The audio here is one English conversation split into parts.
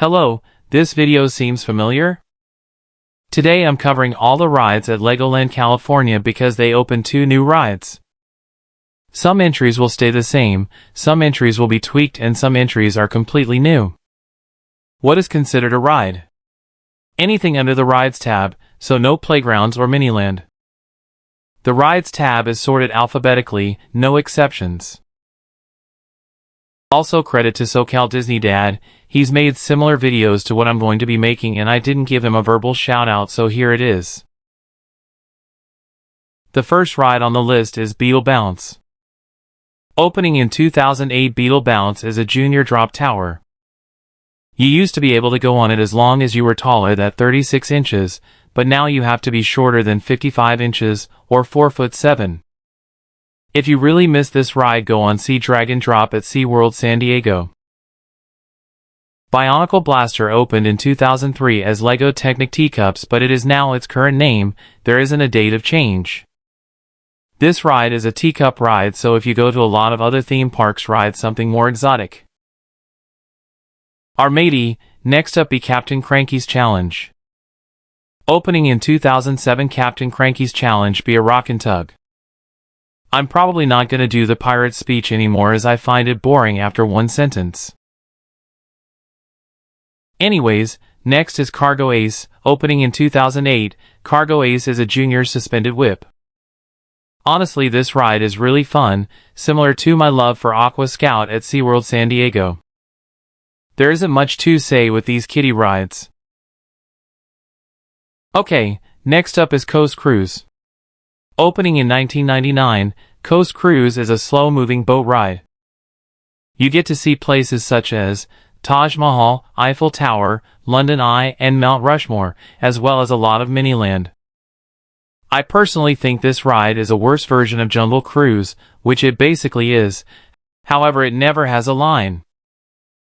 Hello, this video seems familiar? Today I'm covering all the rides at LegoLand California because they opened 2 new rides. Some entries will stay the same, some entries will be tweaked, and some entries are completely new. What is considered a ride? Anything under the Rides tab, so no playgrounds or Miniland. The Rides tab is sorted alphabetically, no exceptions. Also credit to SoCal Disney Dad, he's made similar videos to what I'm going to be making and I didn't give him a verbal shout out, so here it is. The first ride on the list is Beetle Bounce. Opening in 2008, Beetle Bounce is a junior drop tower. You used to be able to go on it as long as you were taller than 36 inches, but now you have to be shorter than 55 inches, or 4'7". If you really miss this ride, go on Sea Dragon Drop at SeaWorld San Diego. Bionicle Blaster opened in 2003 as Lego Technic Teacups, but it is now its current name. There isn't a date of change. This ride is a teacup ride, so if you go to a lot of other theme parks, ride something more exotic. Our matey, next up be Captain Cranky's Challenge. Opening in 2007, Captain Cranky's Challenge be a rockin' tug. I'm probably not gonna do the pirate speech anymore as I find it boring after one sentence. Anyways, next is Cargo Ace, opening in 2008, Cargo Ace is a junior suspended whip. Honestly, this ride is really fun, similar to my love for Aqua Scout at SeaWorld San Diego. There isn't much to say with these kiddie rides. Okay, next up is Coast Cruise. Opening in 1999, Coast Cruise is a slow-moving boat ride. You get to see places such as Taj Mahal, Eiffel Tower, London Eye, and Mount Rushmore, as well as a lot of Miniland. I personally think this ride is a worse version of Jungle Cruise, which it basically is. However, it never has a line.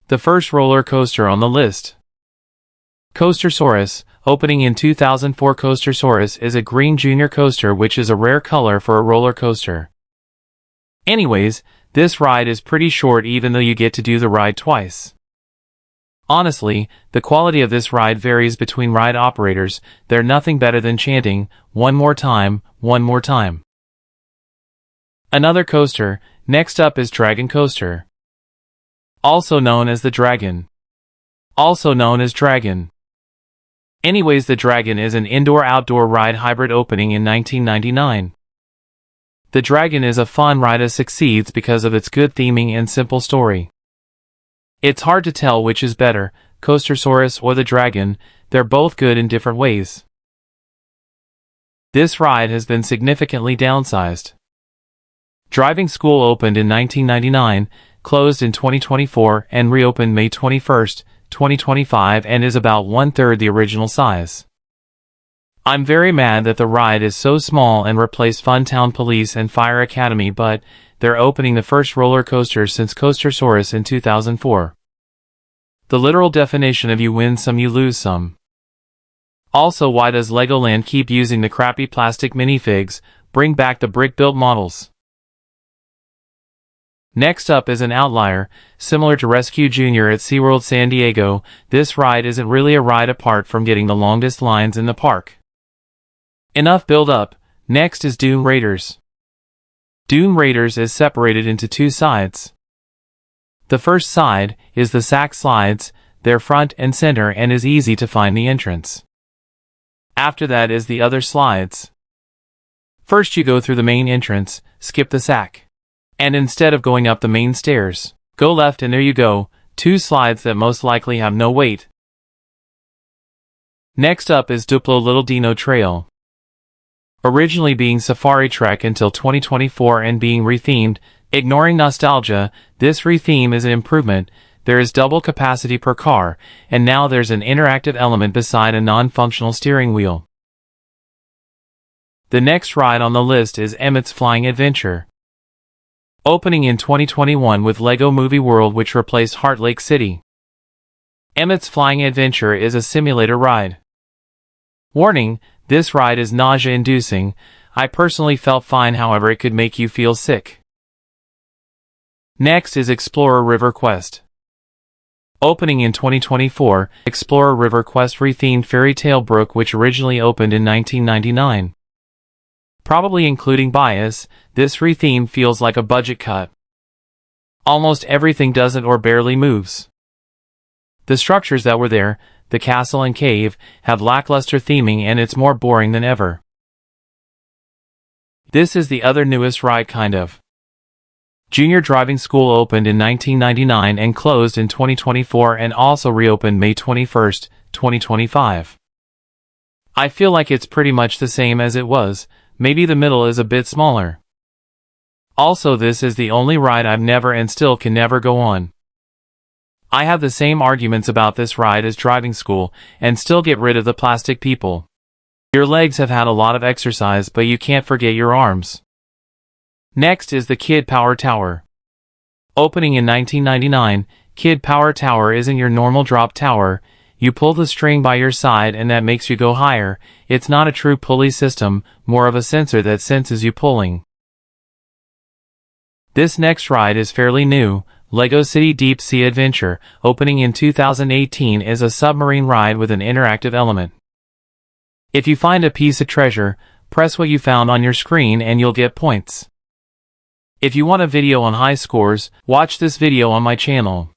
The first roller coaster on the list. Coastersaurus, opening in 2004, Coastersaurus is a green junior coaster, which is a rare color for a roller coaster. Anyways, this ride is pretty short even though you get to do the ride twice. Honestly, the quality of this ride varies between ride operators. They're nothing better than chanting, "One more time, one more time." Another coaster, next up is Dragon Coaster. Also known as the Dragon. Also known as Dragon. Anyways, the Dragon is an indoor-outdoor ride hybrid opening in 1999. The Dragon is a fun ride that succeeds because of its good theming and simple story. It's hard to tell which is better, Coastersaurus or the Dragon. They're both good in different ways. This ride has been significantly downsized. Driving School opened in 1999, closed in 2024, and reopened May 21st, 2025, and is about 1/3 the original size. I'm very mad that the ride is so small and replaced Funtown Police and Fire Academy, but they're opening the first roller coaster since Coastersaurus in 2004. The literal definition of you win some you lose some. Also, why does LegoLand keep using the crappy plastic minifigs? Bring back the brick-built models. Next up is an outlier, similar to Rescue Junior at SeaWorld San Diego. This ride isn't really a ride apart from getting the longest lines in the park. Enough build-up. Next is Dune Raiders. Dune Raiders is separated into 2 sides. The first side is the SAC slides, they're front and center and is easy to find the entrance. After that is the other slides. First you go through the main entrance, skip the SAC. And instead of going up the main stairs, go left and there you go, 2 slides that most likely have no wait. Next up is Duplo Little Dino Trail. Originally being Safari Trek until 2024 and being rethemed, ignoring nostalgia, this retheme is an improvement. There is double capacity per car, and now there's an interactive element beside a non-functional steering wheel. The next ride on the list is Emmett's Flying Adventure. Opening in 2021 with Lego Movie World, which replaced Heart Lake City. Emmett's Flying Adventure is a simulator ride. Warning, this ride is nausea-inducing. I personally felt fine, however it could make you feel sick. Next is Explorer River Quest. Opening in 2024, Explorer River Quest rethemed Fairy Tale Brook, which originally opened in 1999. Probably including bias, this retheme feels like a budget cut. Almost everything doesn't or barely moves. The structures that were there, the castle and cave, have lackluster theming and it's more boring than ever. This is the other newest ride kind of. Junior Driving School opened in 1999 and closed in 2024 and also reopened May 21, 2025. I feel like it's pretty much the same as it was, maybe the middle is a bit smaller. Also, this is the only ride I've never and still can never go on. I have the same arguments about this ride as driving school, and still get rid of the plastic people. Your legs have had a lot of exercise, but you can't forget your arms. Next is the Kid Power Tower. Opening in 1999, Kid Power Tower isn't your normal drop tower. You pull the string by your side and that makes you go higher. It's not a true pulley system, more of a sensor that senses you pulling. This next ride is fairly new. Lego City Deep Sea Adventure, opening in 2018, is a submarine ride with an interactive element. If you find a piece of treasure, press what you found on your screen and you'll get points. If you want a video on high scores, watch this video on my channel.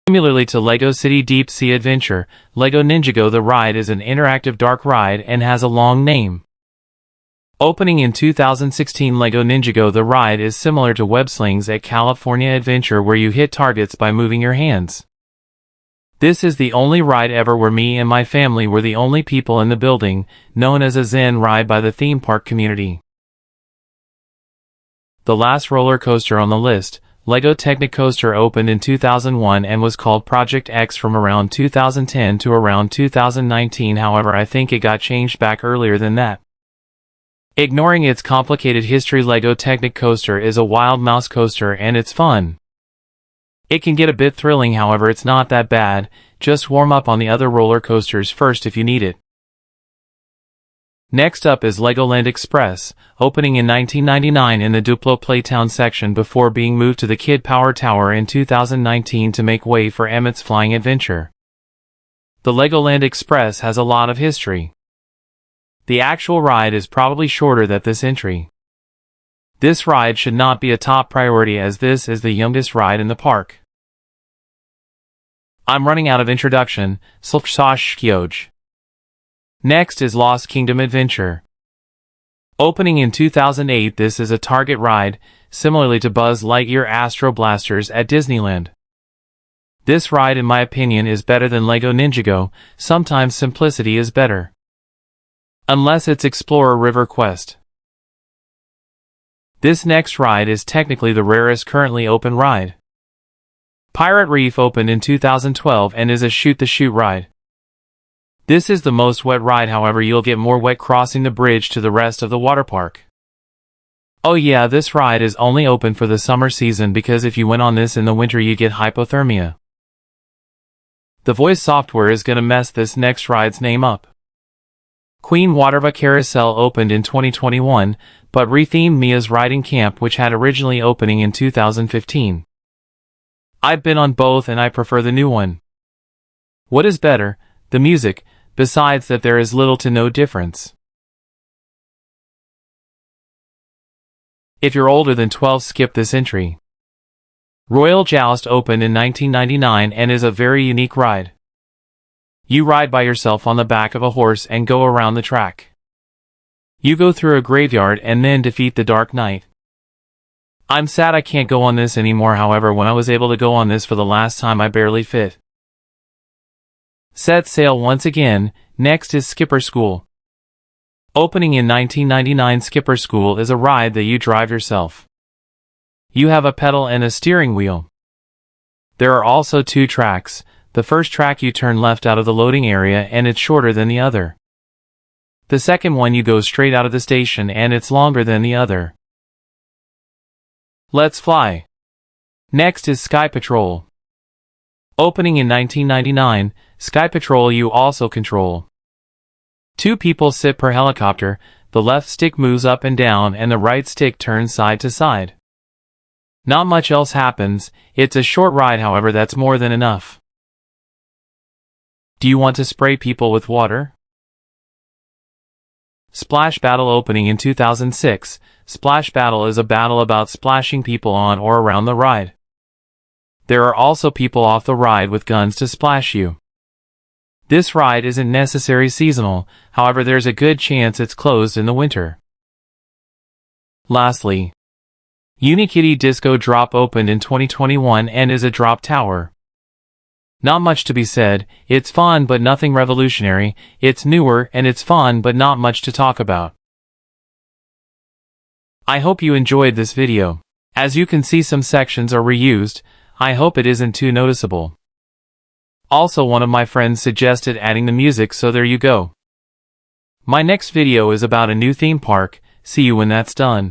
Similarly to Lego City Deep Sea Adventure, Lego Ninjago the ride is an interactive dark ride and has a long name. Opening in 2016, Lego Ninjago the ride is similar to Web Slings at California Adventure, where you hit targets by moving your hands. This is the only ride ever where me and my family were the only people in the building, known as a Zen ride by the theme park community. The last roller coaster on the list, Lego Technicoaster, opened in 2001 and was called Project X from around 2010 to around 2019. However, I think it got changed back earlier than that. Ignoring its complicated history, Lego Technicoaster is a wild mouse coaster and it's fun. It can get a bit thrilling, however it's not that bad. Just warm up on the other roller coasters first if you need it. Next up is LegoLand Express, opening in 1999 in the Duplo Playtown section before being moved to the Kid Power Tower in 2019 to make way for Emmett's Flying Adventure. The LegoLand Express has a lot of history. The actual ride is probably shorter than this entry. This ride should not be a top priority as this is the youngest ride in the park. I'm running out of introduction, Next is Lost Kingdom Adventure. Opening in 2008, this is a Target ride, similarly to Buzz Lightyear Astro Blasters at Disneyland. This ride, in my opinion, is better than Lego Ninjago. Sometimes simplicity is better. Unless it's Explorer River Quest. This next ride is technically the rarest currently open ride. Pirate Reef opened in 2012 and is a shoot-the-chute ride. This is the most wet ride, however you'll get more wet crossing the bridge to the rest of the water park. Oh yeah, this ride is only open for the summer season because if you went on this in the winter you'd get hypothermia. The voice software is gonna mess this next ride's name up. Queen Waterva Carousel opened in 2021, but rethemed Mia's Riding Camp, which had originally opening in 2015. I've been on both and I prefer the new one. What is better? The music, besides that there is little to no difference. If you're older than 12, skip this entry. Royal Joust opened in 1999 and is a very unique ride. You ride by yourself on the back of a horse and go around the track. You go through a graveyard and then defeat the Dark Knight. I'm sad I can't go on this anymore, however when I was able to go on this for the last time I barely fit. Set sail once again. Next is Skipper School. Opening in 1999, Skipper School is a ride that you drive yourself. You have a pedal and a steering wheel. There are also two tracks. The first track you turn left out of the loading area and it's shorter than the other. The second one you go straight out of the station and it's longer than the other. Let's fly. Next is Sky Patrol. Opening in 1999, Sky Patrol you also control. Two people sit per helicopter, the left stick moves up and down and the right stick turns side to side. Not much else happens. It's a short ride, however that's more than enough. Do you want to spray people with water? Splash Battle opening in 2006. Splash Battle is a battle about splashing people on or around the ride. There are also people off the ride with guns to splash you. This ride isn't necessarily seasonal, however there's a good chance it's closed in the winter. Lastly, Unikitty Disco Drop opened in 2021 and is a drop tower. Not much to be said. It's fun but nothing revolutionary. It's newer and it's fun but not much to talk about. I hope you enjoyed this video. As you can see, some sections are reused. I hope it isn't too noticeable. Also, one of my friends suggested adding the music, so there you go. My next video is about a new theme park. See you when that's done.